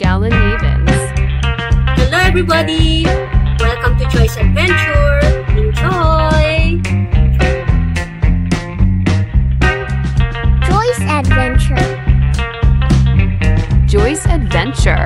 Galen Havens. Hello everybody! Welcome to Joy's Adventure! Enjoy! Joy's Adventure. Joy's Adventure.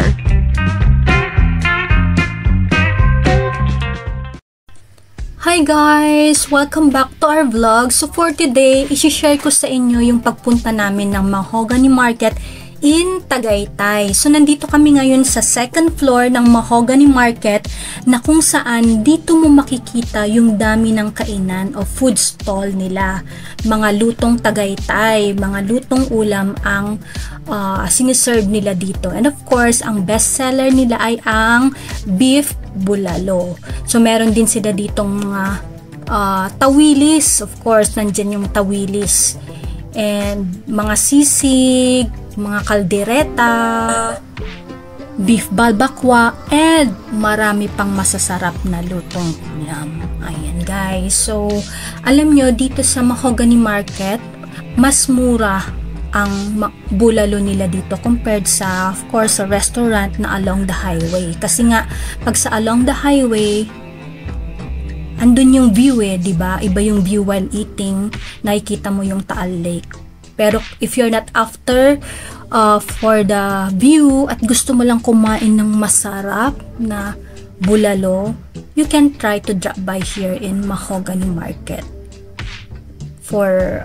Hi guys! Welcome back to our vlog. So for today, isi-share ko sa inyo yung pagpunta namin ng Mahogany Market in Tagaytay. So nandito kami ngayon sa second floor ng Mahogany Market na kung saan dito mo makikita yung dami ng kainan o food stall nila. Mga lutong Tagaytay, mga lutong ulam ang siniserve nila dito. And of course, ang best seller nila ay ang beef bulalo. So meron din sila ditong mga tawilis. Of course, nandyan yung tawilis. And mga sisig, mga kaldereta, beef balbakwa, and marami pang masasarap na lutong ulam. Ayan guys. So, alam nyo, dito sa Mahogany Market, mas mura ang bulalo nila dito compared sa, of course, sa restaurant na along the highway. Kasi nga, pag sa along the highway, andun yung view diba? Iba yung view while eating, nakikita mo yung Taal Lake. Pero if you're not after for the view at gusto mo lang kumain ng masarap na bulalo, you can try to drop by here in Mahogany Market for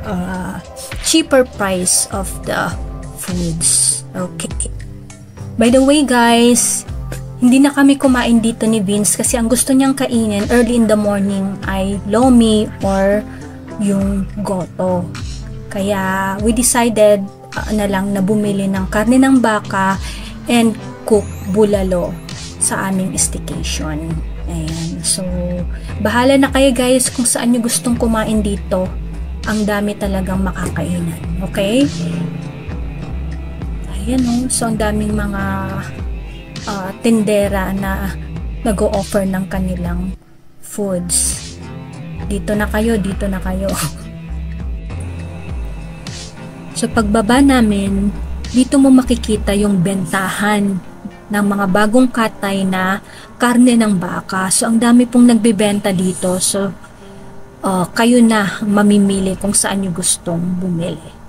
cheaper price of the foods. Okay. By the way guys, hindi na kami kumain dito ni Vince kasi ang gusto niyang kainin early in the morning ay lomi or yung goto. Kaya we decided na lang na bumili ng karne ng baka and cook bulalo sa aming staycation. Ayan. So, bahala na kayo guys kung saan nyo gustong kumain dito. Ang dami talagang makakainan. Okay? Ayan o. So, ang daming mga tindera na nag-o-offer ng kanilang foods. Dito na kayo, dito na kayo. So, pagbaba namin, dito mo makikita yung bentahan ng mga bagong katay na karne ng baka. So, ang dami pong nagbebenta dito. So, kayo na mamimili kung saan nyo gustong bumili.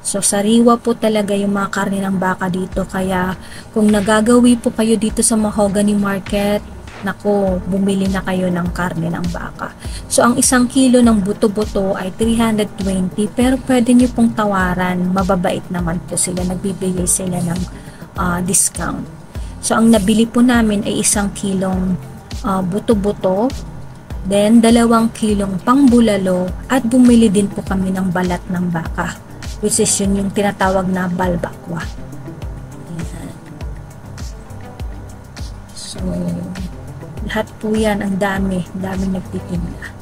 So, sariwa po talaga yung mga karne ng baka dito. Kaya, kung nagagawi po kayo dito sa Mahogany Market, nako, bumili na kayo ng karne ng baka. So, ang 1 kilo ng buto-buto ay 320, pero pwede nyo pong tawaran. Mababait naman po sila. Nagbibigay sila ng discount. So, ang nabili po namin ay 1 kilong buto-buto, then 2 kilong pangbulalo, at bumili din po kami ng balat ng baka, which is yun yung tinatawag na balbakwa. Ayan. So, lahat po yan, ang dami nagtitinda.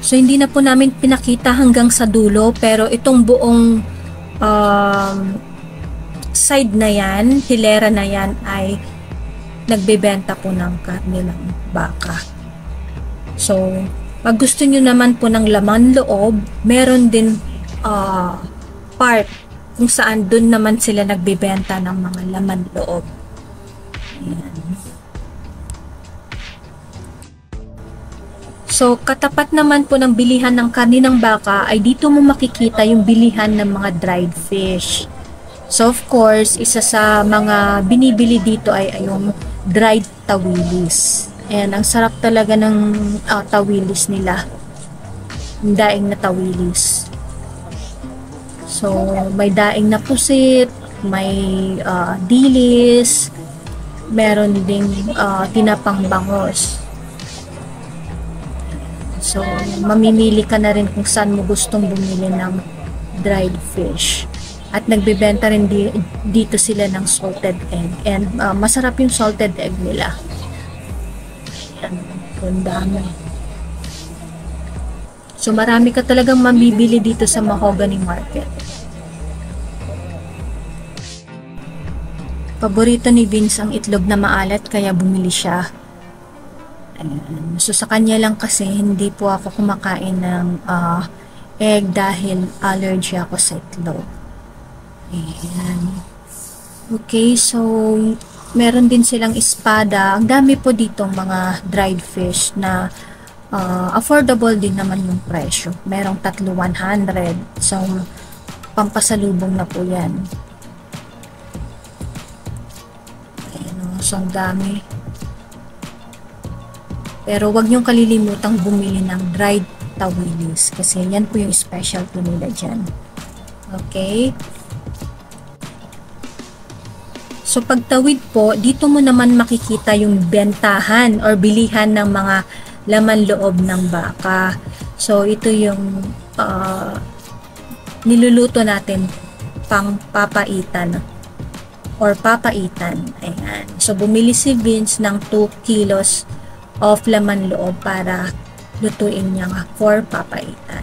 So, hindi na po namin pinakita hanggang sa dulo, pero itong buong side na yan, hilera na yan, ay nagbebenta po ng karne ng baka. So, pag gusto nyo naman po ng laman loob, meron din part kung saan dun naman sila nagbebenta ng mga laman loob. Ayan. So, katapat naman po ng bilihan ng karne ng baka ay dito mo makikita yung bilihan ng mga dried fish. So, of course, isa sa mga binibili dito ay yung dried tawilis. And ang sarap talaga ng tawilis nila. Yung daing na tawilis. So, may daing na pusit, may dilis, meron ding tinapang bangos. So, mamimili ka na rin kung saan mo gustong bumili ng dried fish. At nagbebenta rin dito sila ng salted egg. And masarap yung salted egg nila. Ayan, ang dami. So, marami ka talagang mamibili dito sa Mahogany Market. Paborito ni Vince ang itlog na maalat, kaya bumili siya. Ayan. So, sa kanya lang kasi, hindi po ako kumakain ng egg dahil allergy ako sa itlog. Ayan. Okay, so meron din silang espada. Ang dami po dito mga dried fish na affordable din naman yung presyo. Merong 100. So, pampasalubong na po yan. Ayan o, so ang dami. Pero wag niyong kalilimutang bumili ng dried tawilis kasi yan po yung specialty nila dyan. Okay? So, pagtawid po, dito mo naman makikita yung bentahan or bilihan ng mga laman loob ng baka. So, ito yung niluluto natin pang papaitan or papaitan. Ayan. So, bumili si Vince ng 2 kilos of laman loob para lutuin niya for papaitan.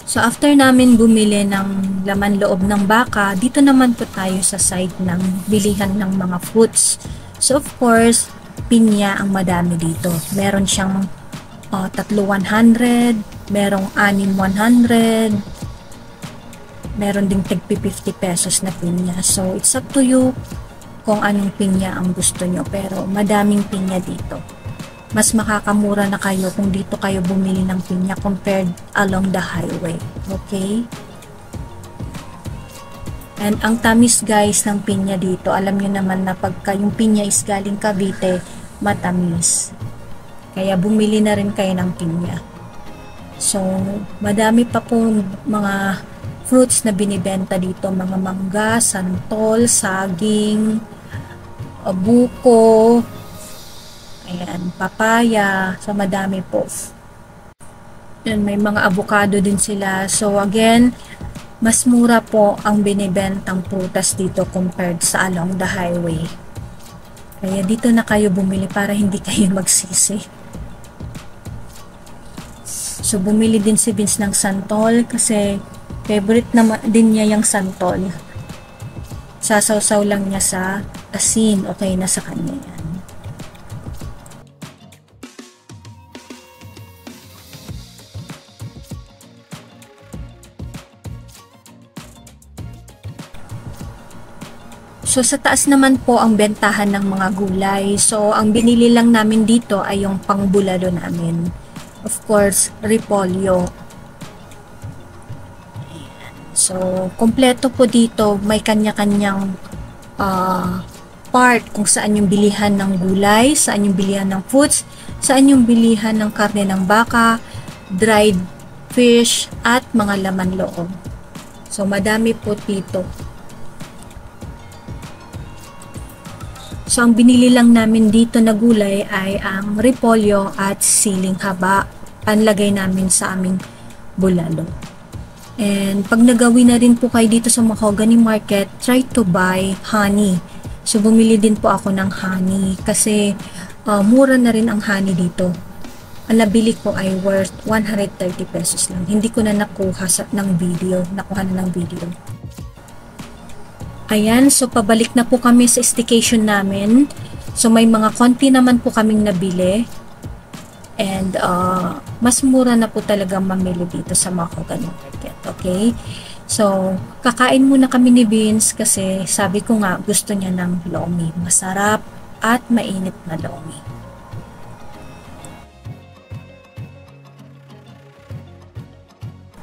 So, after namin bumili ng laman loob ng baka, dito naman po tayo sa side ng bilihan ng mga fruits. So, of course, pinya ang madami dito. Meron siyang 3,100, merong 6,100, meron ding tig 50 pesos na pinya. So, it's up to you kung anong pinya ang gusto nyo. Pero, madaming pinya dito. Mas makakamura na kayo kung dito kayo bumili ng pinya compared along the highway. Okay? And ang tamis guys ng pinya dito, alam nyo naman na pagka yung pinya is galing Cavite, matamis. Kaya bumili na rin kayo ng pinya. So, madami pa po mga fruits na binibenta dito. Mga mangga, santol, saging, buko, ayan, papaya, so madami po. Yan, may mga avocado din sila. So again, mas mura po ang binibentang prutas dito compared sa along the highway. Kaya dito na kayo bumili para hindi kayo magsisi. So bumili din si Vince ng santol kasi favorite naman din niya yung santol. Sasawsaw lang niya sa asin, okay na sa kanya yan. So, sa taas naman po ang bentahan ng mga gulay. So, ang binili lang namin dito ay yung pangbulalo namin. Of course, repolyo. So, kompleto po dito. May kanya-kanyang part kung saan yung bilihan ng gulay, saan yung bilihan ng fruits, saan yung bilihan ng karne ng baka, dried fish, at mga laman loob. So, madami po dito. So, ang binili lang namin dito na gulay ay ang repolyo at siling haba. Panlagay namin sa aming bulalo. And pag nagawi na rin po kayo dito sa Mahogany Market, try to buy honey. So, bumili din po ako ng honey kasi mura na rin ang honey dito. Ang nabili ko ay worth 130 pesos lang. Hindi ko na nakuha ng video. Nakuha na ng video. Ayan, so pabalik na po kami sa staycation namin. So may mga konti naman po kaming nabili. And mas mura na po talaga mamili dito sa Mahogany Market. Okay? So, kakain muna kami ni Vince kasi sabi ko nga gusto niya ng lomi. Masarap at mainit na lomi.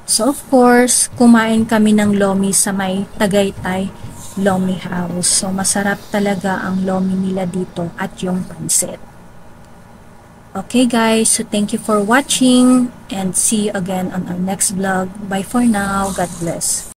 So, of course, kumain kami ng lomi sa may Tagaytay Lomi House. So, masarap talaga ang lomi nila dito at yung pansit. Okay guys, so thank you for watching and see you again on our next vlog. Bye for now. God bless.